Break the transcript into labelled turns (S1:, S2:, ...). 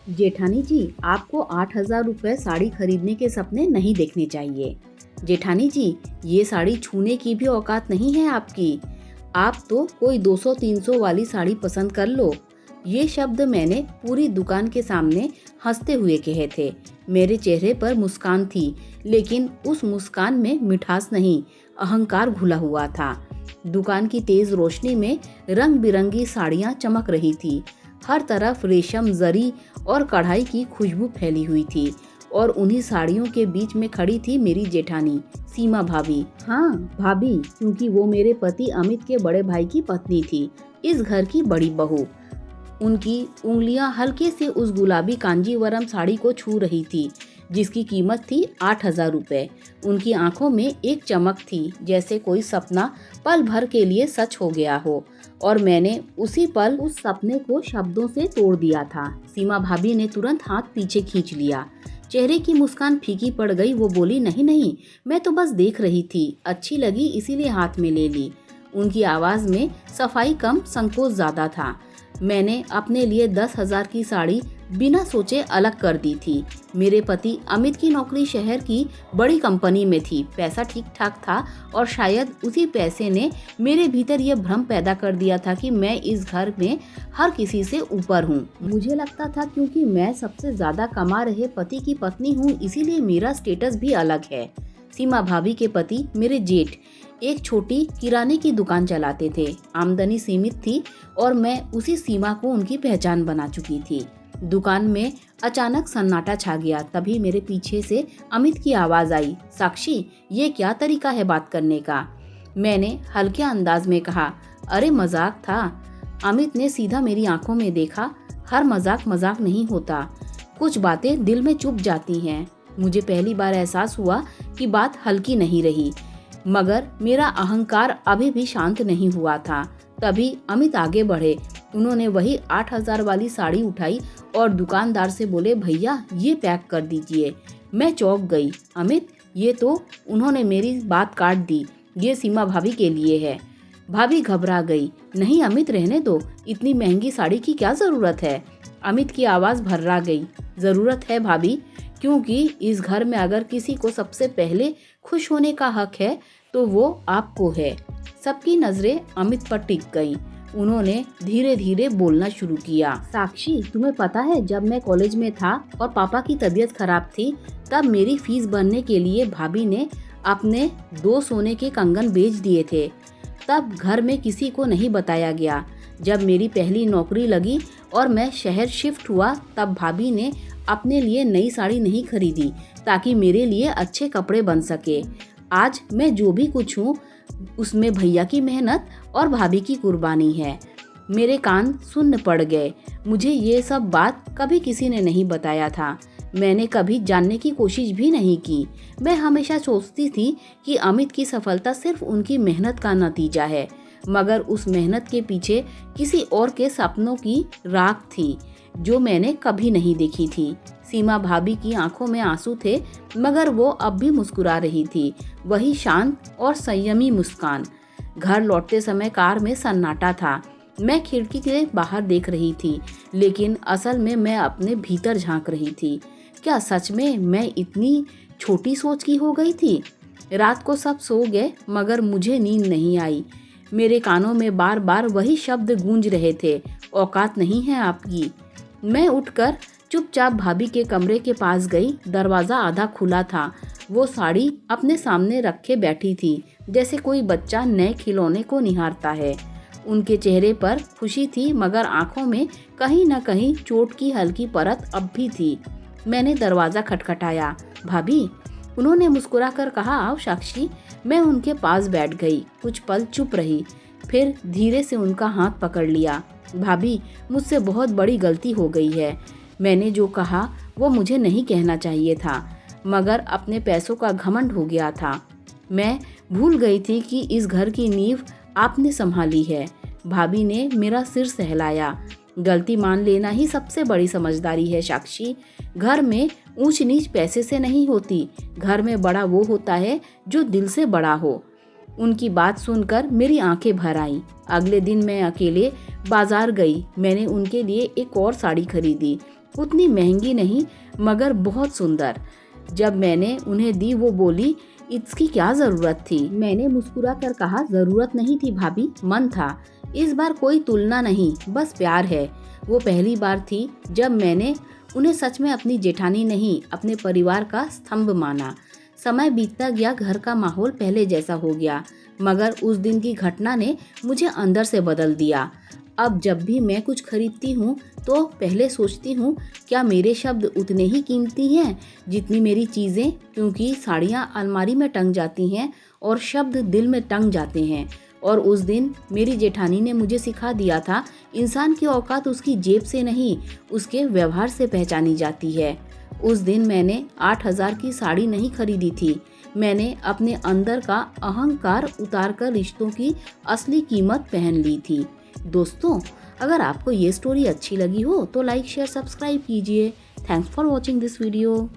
S1: जेठानी जी, आपको 8,000 रुपये साड़ी खरीदने के सपने नहीं देखने चाहिए। जेठानी जी, ये साड़ी छूने की भी औकात नहीं है आपकी। आप तो कोई 200-300 वाली साड़ी पसंद कर लो। ये शब्द मैंने पूरी दुकान के सामने हंसते हुए कहे थे। मेरे चेहरे पर मुस्कान थी, लेकिन उस मुस्कान में मिठास नहीं, अहंकार घुला हुआ था। दुकान की तेज रोशनी में रंग बिरंगी साड़ियाँ चमक रही थी। हर तरफ रेशम, जरी और कढ़ाई की खुशबू फैली हुई थी और उन्हीं साड़ियों के बीच में खड़ी थी मेरी जेठानी सीमा भाभी। हाँ भाभी, क्योंकि वो मेरे पति अमित के बड़े भाई की पत्नी थी, इस घर की बड़ी बहू। उनकी उंगलियां हल्के से उस गुलाबी कांजीवरम साड़ी को छू रही थी, जिसकी कीमत थी 8,000 रुपये। उनकी आंखों में एक चमक थी, जैसे कोई सपना पल भर के लिए सच हो गया हो, और मैंने उसी पल उस सपने को शब्दों से तोड़ दिया था। सीमा भाभी ने तुरंत हाथ पीछे खींच लिया। चेहरे की मुस्कान फीकी पड़ गई। वो बोली, नहीं नहीं, मैं तो बस देख रही थी, अच्छी लगी इसीलिए हाथ में ले ली। उनकी आवाज में सफाई कम, संकोच ज्यादा था। मैंने अपने लिए 10,000 की साड़ी बिना सोचे अलग कर दी थी। मेरे पति अमित की नौकरी शहर की बड़ी कंपनी में थी, पैसा ठीक ठाक था, और शायद उसी पैसे ने मेरे भीतर यह भ्रम पैदा कर दिया था कि मैं इस घर में हर किसी से ऊपर हूँ। मुझे लगता था क्योंकि मैं सबसे ज्यादा कमा रहे पति की पत्नी हूँ, इसीलिए मेरा स्टेटस भी अलग है। सीमा भाभी के पति मेरे जेठ एक छोटी किराने की दुकान चलाते थे। आमदनी सीमित थी और मैं उसी सीमा को उनकी पहचान बना चुकी थी। दुकान में अचानक सन्नाटा छा गया। तभी मेरे पीछे से अमित की आवाज आई, साक्षी, ये क्या तरीका है बात करने का? मैंने हल्के अंदाज में कहा, अरे मजाक था। अमित ने सीधा मेरी आंखों में देखा। हर मजाक मजाक नहीं होता, कुछ बातें दिल में चुभ जाती हैं। मुझे पहली बार एहसास हुआ कि बात हल्की नहीं रही, मगर मेरा अहंकार अभी भी शांत नहीं हुआ था। तभी अमित आगे बढ़े। उन्होंने वही 8,000 वाली साड़ी उठाई और दुकानदार से बोले, भैया ये पैक कर दीजिए। मैं चौंक गई। अमित, ये तो? उन्होंने मेरी बात काट दी, ये सीमा भाभी के लिए है। भाभी घबरा गई। नहीं अमित, रहने दो, इतनी महंगी साड़ी की क्या जरूरत है? अमित की आवाज भर्रा गई। जरूरत है भाभी, क्योंकि इस घर में अगर किसी को सबसे पहले खुश होने का हक है तो वो आपको है। सबकी नजरें अमित पर टिक गईं। उन्होंने धीरे धीरे बोलना शुरू किया। साक्षी, तुम्हें पता है, जब मैं कॉलेज में था और पापा की तबीयत खराब थी, तब मेरी फीस भरने के लिए भाभी ने अपने 2 सोने के कंगन बेच दिए थे। तब घर में किसी को नहीं बताया गया। जब मेरी पहली नौकरी लगी और मैं शहर शिफ्ट हुआ, तब भाभी ने अपने लिए नई साड़ी नहीं खरीदी ताकि मेरे लिए अच्छे कपड़े बन सके। आज मैं जो भी कुछ हूँ, उसमें भैया की मेहनत और भाभी की कुर्बानी है। मेरे कान सुन्न पड़ गए। मुझे ये सब बात कभी किसी ने नहीं बताया था। मैंने कभी जानने की कोशिश भी नहीं की। मैं हमेशा सोचती थी कि अमित की सफलता सिर्फ उनकी मेहनत का नतीजा है, मगर उस मेहनत के पीछे किसी और के सपनों की राख थी जो मैंने कभी नहीं देखी थी। सीमा भाभी की आंखों में आंसू थे, मगर वो अब भी मुस्कुरा रही थी, वही शांत और संयमी मुस्कान। घर लौटते समय कार में सन्नाटा था। मैं खिड़की के बाहर देख रही थी, लेकिन असल में मैं अपने भीतर झांक रही थी। क्या सच में मैं इतनी छोटी सोच की हो गई थी? रात को सब सो गए, मगर मुझे नींद नहीं आई। मेरे कानों में बार बार वही शब्द गूंज रहे थे, औकात नहीं है आपकी। मैं उठकर चुपचाप भाभी के कमरे के पास गई। दरवाजा आधा खुला था। वो साड़ी अपने सामने रखे बैठी थी, जैसे कोई बच्चा नए खिलौने को निहारता है। उनके चेहरे पर खुशी थी, मगर आंखों में कहीं न कहीं चोट की हल्की परत अब भी थी। मैंने दरवाजा खटखटाया। भाभी, उन्होंने मुस्कुराकर कहा, आओ साक्षी। मैं उनके पास बैठ गई। कुछ पल चुप रही, फिर धीरे से उनका हाथ पकड़ लिया। भाभी, मुझसे बहुत बड़ी गलती हो गई है। मैंने जो कहा वो मुझे नहीं कहना चाहिए था, मगर अपने पैसों का घमंड हो गया था। मैं भूल गई थी कि इस घर की नींव आपने संभाली है। भाभी ने मेरा सिर सहलाया। गलती मान लेना ही सबसे बड़ी समझदारी है साक्षी। घर में ऊंच नीच पैसे से नहीं होती। घर में बड़ा वो होता है जो दिल से बड़ा हो। उनकी बात सुनकर मेरी आंखें भर आईं। अगले दिन मैं अकेले बाजार गई। मैंने उनके लिए एक और साड़ी खरीदी, उतनी महंगी नहीं मगर बहुत सुंदर। जब मैंने उन्हें दी वो बोली, इसकी क्या ज़रूरत थी। मैंने मुस्कुरा कर कहा, ज़रूरत नहीं थी भाभी, मन था। इस बार कोई तुलना नहीं, बस प्यार है। वो पहली बार थी जब मैंने उन्हें सच में अपनी जेठानी नहीं, अपने परिवार का स्तंभ माना। समय बीतता गया, घर का माहौल पहले जैसा हो गया, मगर उस दिन की घटना ने मुझे अंदर से बदल दिया। अब जब भी मैं कुछ खरीदती हूँ तो पहले सोचती हूँ क्या मेरे शब्द उतने ही कीमती हैं जितनी मेरी चीज़ें, क्योंकि साड़ियाँ अलमारी में टंग जाती हैं और शब्द दिल में टंग जाते हैं। और उस दिन मेरी जेठानी ने मुझे सिखा दिया था, इंसान की औकात उसकी जेब से नहीं, उसके व्यवहार से पहचानी जाती है। उस दिन मैंने 8,000 की साड़ी नहीं खरीदी थी, मैंने अपने अंदर का अहंकार उतारकर रिश्तों की असली कीमत पहन ली थी। दोस्तों, अगर आपको ये स्टोरी अच्छी लगी हो तो लाइक शेयर सब्सक्राइब कीजिए। Thanks for watching this video.